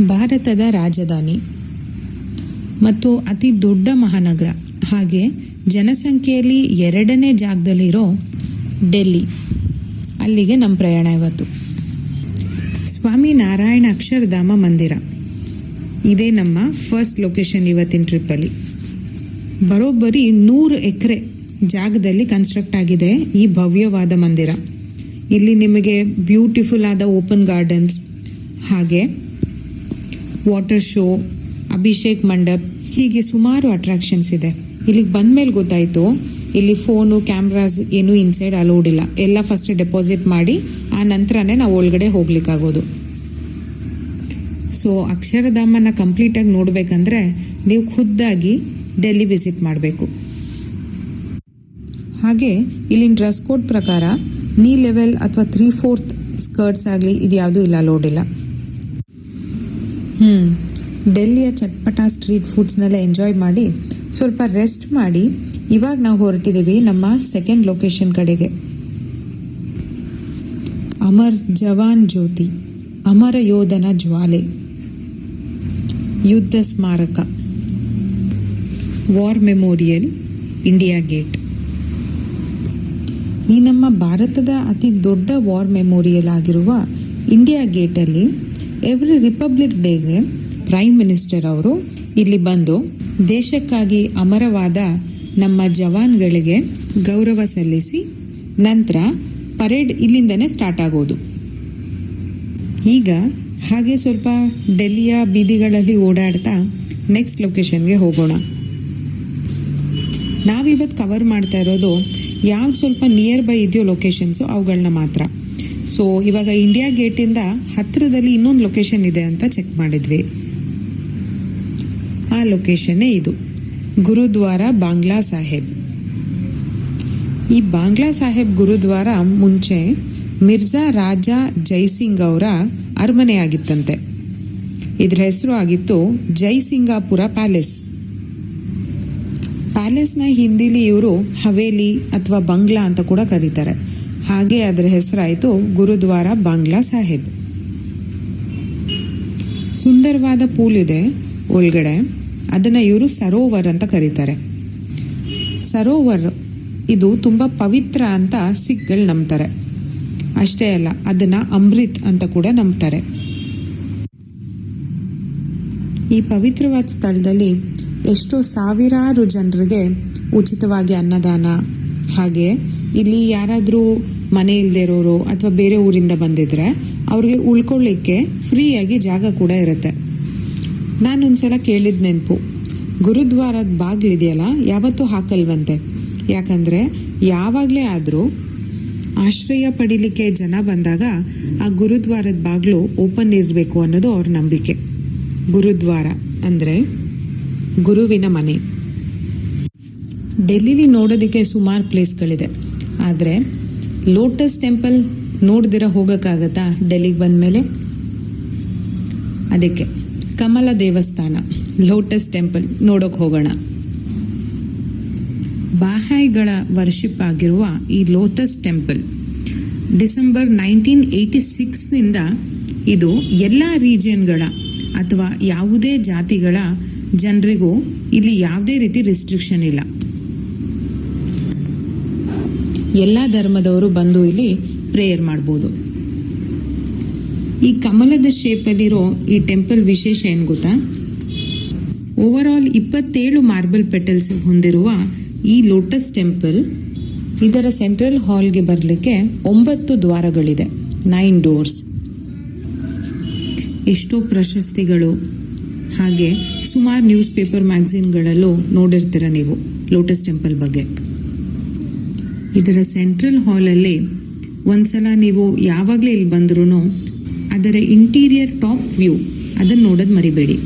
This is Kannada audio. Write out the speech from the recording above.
ಭಾರತದ ರಾಜಧಾನಿ ಮತ್ತು ಅತಿ ದೊಡ್ಡ ಮಹಾನಗರ, ಹಾಗೆ ಜನಸಂಖ್ಯೆಯಲ್ಲಿ 2ನೇ ಜಾಗದಲ್ಲಿರೋ ಡೆಲ್ಲಿ, ಅಲ್ಲಿಗೆ ನಮ್ಮ ಪ್ರಯಾಣ ಇವತ್ತು. ಸ್ವಾಮಿ ನಾರಾಯಣ ಅಕ್ಷರಧಾಮ ಮಂದಿರ, ಇದೇ ನಮ್ಮ ಫಸ್ಟ್ ಲೊಕೇಶನ್ ಇವತ್ತಿನ ಟ್ರಿಪ್ಪಲ್ಲಿ. ಬರೋಬ್ಬರಿ 100 ಎಕರೆ ಜಾಗದಲ್ಲಿ ಕನ್ಸ್ಟ್ರಕ್ಟ್ ಆಗಿದೆ ಈ ಭವ್ಯವಾದ ಮಂದಿರ. ಇಲ್ಲಿ ನಿಮಗೆ ಬ್ಯೂಟಿಫುಲ್ ಆದ ಓಪನ್ ಗಾರ್ಡನ್ಸ್, ಹಾಗೆ ವಾಟರ್ ಶೋ, ಅಭಿಷೇಕ್ ಮಂಡಪ್, ಹೀಗೆ ಸುಮಾರು ಅಟ್ರಾಕ್ಷನ್ಸ್ ಇದೆ. ಇಲ್ಲಿಗೆ ಬಂದಮೇಲೆ ಗೊತ್ತಾಯಿತು, ಇಲ್ಲಿ ಫೋನು ಕ್ಯಾಮ್ರಾಸ್ ಏನೂ ಇನ್ಸೈಡ್ ಅಲೋಡ್ ಇಲ್ಲ. ಎಲ್ಲ ಫಸ್ಟ್ ಡೆಪಾಸಿಟ್ ಮಾಡಿ ಆ ನಂತರನೇ ನಾವು ಒಳಗಡೆ ಹೋಗ್ಲಿಕ್ಕಾಗೋದು. ಸೊ ಅಕ್ಷರಧಾಮನ ಕಂಪ್ಲೀಟಾಗಿ ನೋಡಬೇಕಂದ್ರೆ ನೀವು ಖುದ್ದಾಗಿ ಡೆಲ್ಲಿ ವಿಸಿಟ್ ಮಾಡಬೇಕು. ಹಾಗೆ ಇಲ್ಲಿನ ಡ್ರೆಸ್ ಕೋಡ್ ಪ್ರಕಾರ ನೀ ಲೆವೆಲ್ ಅಥವಾ 3/4 ಸ್ಕರ್ಟ್ಸ್ ಆಗಲಿ ಇದು ಯಾವುದೂ ಇಲ್ಲ, ಅಲೋಡ್ ಇಲ್ಲ. ಡೆಲ್ಲಿಯ ಚಟ್ಪಟ ಸ್ಟ್ರೀಟ್ ಫುಡ್ಸ್ನೆಲ್ಲ ಎಂಜಾಯ್ ಮಾಡಿ ಸ್ವಲ್ಪ ರೆಸ್ಟ್ ಮಾಡಿ ಇವಾಗ ನಾವು ಹೊರಟಿದ್ದೀವಿ ನಮ್ಮ ಸೆಕೆಂಡ್ ಲೊಕೇಶನ್ ಕಡೆಗೆ. ಅಮರ್ ಜವಾನ್ ಜ್ಯೋತಿ, ಅಮರ ಯೋಧನ ಜ್ವಾಲೆ, ಯುದ್ಧ ಸ್ಮಾರಕ, ವಾರ್ ಮೆಮೋರಿಯಲ್, ಇಂಡಿಯಾ ಗೇಟ್. ಈ ನಮ್ಮ ಭಾರತದ ಅತಿ ದೊಡ್ಡ ವಾರ್ ಮೆಮೋರಿಯಲ್ ಆಗಿರುವ ಇಂಡಿಯಾ ಗೇಟಲ್ಲಿ ಎವ್ರಿ ರಿಪಬ್ಲಿಕ್ ಡೇಗೆ ಪ್ರೈಮ್ ಮಿನಿಸ್ಟರ್ ಅವರು ಇಲ್ಲಿ ಬಂದು ದೇಶಕ್ಕಾಗಿ ಅಮರವಾದ ನಮ್ಮ ಜವಾನ್ಗಳಿಗೆ ಗೌರವ ಸಲ್ಲಿಸಿ ನಂತರ ಪರೇಡ್ ಇಲ್ಲಿಂದನೇ ಸ್ಟಾರ್ಟ್ ಆಗೋದು. ಈಗ ಹಾಗೆ ಸ್ವಲ್ಪ ಡೆಲ್ಲಿಯ ಬೀದಿಗಳಲ್ಲಿ ಓಡಾಡ್ತಾ ನೆಕ್ಸ್ಟ್ ಲೊಕೇಶನ್ಗೆ ಹೋಗೋಣ. ನಾವಿವತ್ತು ಕವರ್ ಮಾಡ್ತಾ ಇರೋದು ಯಾವ್ದು ಸ್ವಲ್ಪ ನಿಯರ್ ಬೈ ಇದೆಯೋ ಲೊಕೇಶನ್ಸು ಅವುಗಳನ್ನ ಮಾತ್ರ. ಸೊ ಇವಾಗ ಇಂಡಿಯಾ ಗೇಟಿಂದ ಹತ್ತಿರದಲ್ಲಿ ಇನ್ನೊಂದು ಲೊಕೇಶನ್ ಇದೆ ಅಂತ ಚೆಕ್ ಮಾಡಿದ್ವಿ. ಆ ಲೊಕೇಶನ್ನೇ ಇದು, ಗುರುದ್ವಾರ ಬಾಂಗ್ಲಾ ಸಾಹೇಬ್. ಈ ಬಾಂಗ್ಲಾ ಸಾಹೇಬ್ ಗುರುದ್ವಾರ ಮುಂಚೆ ಮಿರ್ಜಾ ರಾಜ ಜೈಸಿಂಗ್ ಅವರ ಅರಮನೆಯಾಗಿತ್ತಂತೆ. ಇದರ ಹೆಸರು ಆಗಿತ್ತು ಜೈಸಿಂಗಾಪುರ ಪ್ಯಾಲೇಸ್. ಪ್ಯಾಲೇಸ್ನ ಹಿಂದಿಲಿ ಇವರು ಹವೇಲಿ ಅಥವಾ ಬಂಗ್ಲಾ ಅಂತ ಕೂಡ ಕರೀತಾರೆ. ಹಾಗೆ ಅದರ ಹೆಸರಾಯಿತು ಗುರುದ್ವಾರ ಬಾಂಗ್ಲಾ ಸಾಹೇಬ್. ಸುಂದರವಾದ ಪೂಲ್ ಇದೆ ಒಳಗಡೆ, ಅದನ್ನು ಇವರು ಸರೋವರ್ ಅಂತ ಕರೀತಾರೆ. ಸರೋವರ್ ಇದು ತುಂಬ ಪವಿತ್ರ ಅಂತ ಸಿಖ್ಗಳು ನಂಬ್ತಾರೆ. ಅಷ್ಟೇ ಅಲ್ಲ, ಅದನ್ನು ಅಮೃತ್ ಅಂತ ಕೂಡ ನಂಬ್ತಾರೆ. ಈ ಪವಿತ್ರವಾದ ಸ್ಥಳದಲ್ಲಿ ಎಷ್ಟೋ ಸಾವಿರಾರು ಜನರಿಗೆ ಉಚಿತವಾಗಿ ಅನ್ನದಾನ, ಹಾಗೆ ಇಲ್ಲಿ ಯಾರಾದರೂ ಮನೆ ಇಲ್ಲದೆ ಇರೋರು ಅಥವಾ ಬೇರೆ ಊರಿಂದ ಬಂದಿದ್ರೆ ಅವ್ರಿಗೆ ಉಳ್ಕೊಳ್ಳಿಕ್ಕೆ ಫ್ರೀಯಾಗಿ ಜಾಗ ಕೂಡ ಇರುತ್ತೆ. ನಾನೊಂದ್ಸಲ ಕೇಳಿದ ನೆನಪು, ಗುರುದ್ವಾರದ ಬಾಗಿಲಿದೆಯಲ್ಲ ಯಾವತ್ತೂ ಹಾಕಲ್ವಂತೆ. ಯಾಕಂದರೆ ಯಾವಾಗಲೇ ಆದರೂ ಆಶ್ರಯ ಪಡೀಲಿಕ್ಕೆ ಜನ ಬಂದಾಗ ಆ ಗುರುದ್ವಾರದ ಬಾಗಿಲು ಓಪನ್ ಇರಬೇಕು ಅನ್ನೋದು ಅವ್ರ ನಂಬಿಕೆ. ಗುರುದ್ವಾರ ಅಂದರೆ ಗುರುವಿನ ಮನೆ. ಡೆಲ್ಲಿಲಿ ನೋಡೋದಕ್ಕೆ ಸುಮಾರು ಪ್ಲೇಸ್ಗಳಿದೆ, ಆದರೆ ಲೋಟಸ್ ಟೆಂಪಲ್ ನೋಡ್ದಿರ ಹೋಗೋಕ್ಕಾಗತ್ತಾ ಡೆಲ್ಲಿಗೆ ಬಂದಮೇಲೆ? ಅದಕ್ಕೆ ಕಮಲ ದೇವಸ್ಥಾನ, ಲೋಟಸ್ ಟೆಂಪಲ್ ನೋಡೋಕೆ ಹೋಗೋಣ. ಬಾಹಾಯಿಗಳ ವರ್ಷಿಪ್ ಆಗಿರುವ ಈ ಲೋಟಸ್ ಟೆಂಪಲ್ ಡಿಸೆಂಬರ್ 1986ನಿಂದ ಇದು ಎಲ್ಲ ರೀಜಿಯನ್ಗಳ ಅಥವಾ ಯಾವುದೇ ಜಾತಿಗಳ ಜನರಿಗೂ ಇಲ್ಲಿ ಯಾವುದೇ ರೀತಿ ರಿಸ್ಟ್ರಿಕ್ಷನ್ ಇಲ್ಲ. ಎಲ್ಲ ಧರ್ಮದವರು ಬಂದು ಇಲ್ಲಿ ಪ್ರೇಯರ್ ಮಾಡ್ಬೋದು. ಈ ಕಮಲದ ಶೇಪಲ್ಲಿರೋ ಈ ಟೆಂಪಲ್ ವಿಶೇಷ ಏನು ಗೊತ್ತಾ? ಓವರ್ ಆಲ್ 27 ಮಾರ್ಬಲ್ ಪೆಟಲ್ಸ್ ಹೊಂದಿರುವ ಈ ಲೋಟಸ್ ಟೆಂಪಲ್, ಇದರ ಸೆಂಟ್ರಲ್ ಹಾಲ್ಗೆ ಬರಲಿಕ್ಕೆ 9 ದ್ವಾರಗಳಿದೆ, 9 ಡೋರ್ಸ್. ಎಷ್ಟೋ ಪ್ರಶಸ್ತಿಗಳು ಹಾಗೆ ಸುಮಾರು ನ್ಯೂಸ್ ಪೇಪರ್ ಮ್ಯಾಗಝಿನ್ಗಳಲ್ಲೂ ನೋಡಿರ್ತೀರ ನೀವು ಲೋಟಸ್ ಟೆಂಪಲ್ ಬಗ್ಗೆ. ಇದರ ಸೆಂಟ್ರಲ್ ಹಾಲಲ್ಲಿ ಒಂದ್ಸಲ ನೀವು ಯಾವಾಗಲೇ ಇಲ್ಲಿ ಬಂದ್ರೂ ಅದರ ಇಂಟೀರಿಯರ್ ಟಾಪ್ ವ್ಯೂ ಅದನ್ನು ನೋಡೋದು ಮರಿಬೇಡಿ.